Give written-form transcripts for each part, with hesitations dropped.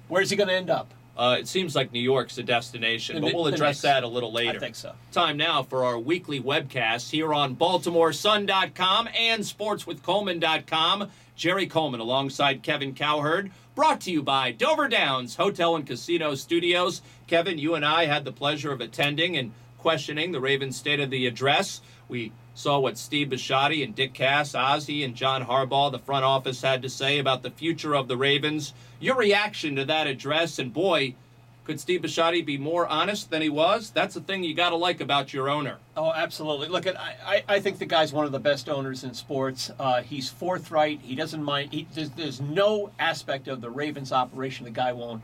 Where's he going to end up? It seems like New York's a destination, but we'll address that a little later. I think so. Time now for our weekly webcast here on BaltimoreSun.com and SportsWithColeman.com. Jerry Coleman alongside Kevin Cowherd, brought to you by Dover Downs Hotel and Casino Studios. Kevin, you and I had the pleasure of attending and questioning the Ravens State of the Address. We saw what Steve Bisciotti and Dick Cass, Ozzie, and John Harbaugh, the front office, had to say about the future of the Ravens. Your reaction to that address, and boy, could Steve Bisciotti be more honest than he was? That's the thing you got to like about your owner. Oh, absolutely. Look, I think the guy's one of the best owners in sports. He's forthright. He doesn't mind. There's no aspect of the Ravens operation the guy won't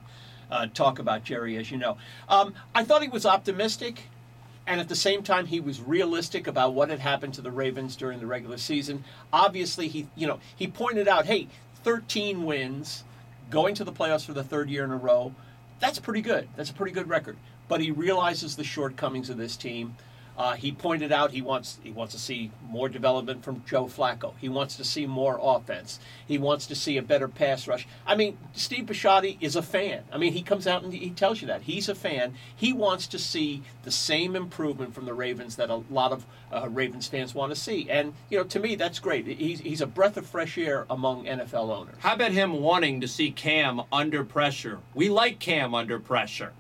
talk about, Jerry, as you know. I thought he was optimistic. And at the same time, he was realistic about what had happened to the Ravens during the regular season. Obviously, he pointed out, hey, 13 wins, going to the playoffs for the third year in a row. That's pretty good. That's a pretty good record. But he realizes the shortcomings of this team. He pointed out he wants to see more development from Joe Flacco. He wants to see more offense. He wants to see a better pass rush. I mean, Steve Bisciotti is a fan. I mean, he comes out and he tells you that. He's a fan. He wants to see the same improvement from the Ravens that a lot of Ravens fans want to see. And, to me, that's great. He's a breath of fresh air among NFL owners. How about him wanting to see Cam under pressure? We like Cam under pressure.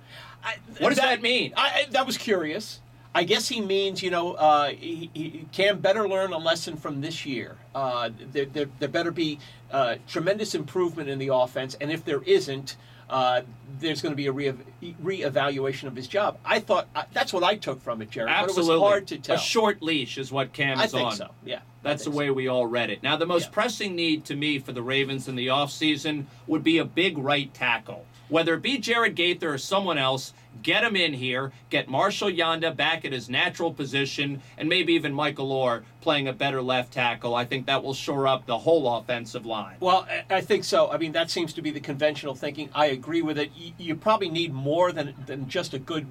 What does that mean? That was curious. I guess he means, he Cam better learn a lesson from this year. There better be tremendous improvement in the offense, and if there isn't, there's going to be a reevaluation of his job. I thought that's what I took from it, Jerry. Absolutely. But it was hard to tell. A short leash is what Cam is on. I think so, yeah. That's the way we all read it. Now, the most pressing need to me for the Ravens in the offseason would be a big right tackle. Whether it be Jared Gaither or someone else, get him in here, get Marshall Yanda back at his natural position, and maybe even Michael Orr playing a better left tackle. I think that will shore up the whole offensive line. Well, I think so. I mean, that seems to be the conventional thinking. I agree with it. You probably need more than just a good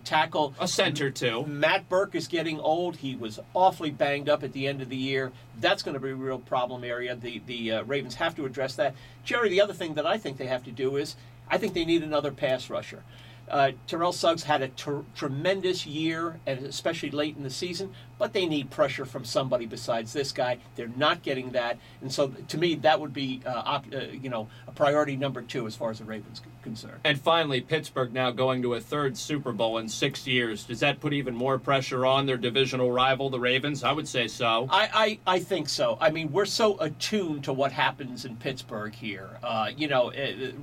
tackle. A center, too. Matt Burke is getting old. He was awfully banged up at the end of the year. That's going to be a real problem area. The Ravens have to address that. Jerry, the other thing that I think they have to do is I think they need another pass rusher. Terrell Suggs had a tremendous year, and especially late in the season, but they need pressure from somebody besides this guy. They're not getting that, and so to me, that would be a priority number 2 as far as the Ravens are concerned. And finally, Pittsburgh now going to a third Super Bowl in 6 years. Does that put even more pressure on their divisional rival, the Ravens? I would say so. I think so. I mean, we're so attuned to what happens in Pittsburgh here.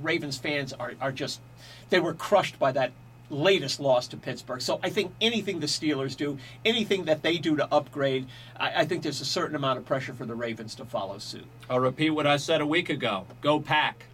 Ravens fans are just, they were crushed by that latest loss to Pittsburgh. So I think anything the Steelers do, anything that they do to upgrade, I think there's a certain amount of pressure for the Ravens to follow suit. I'll repeat what I said a week ago. Go Pack.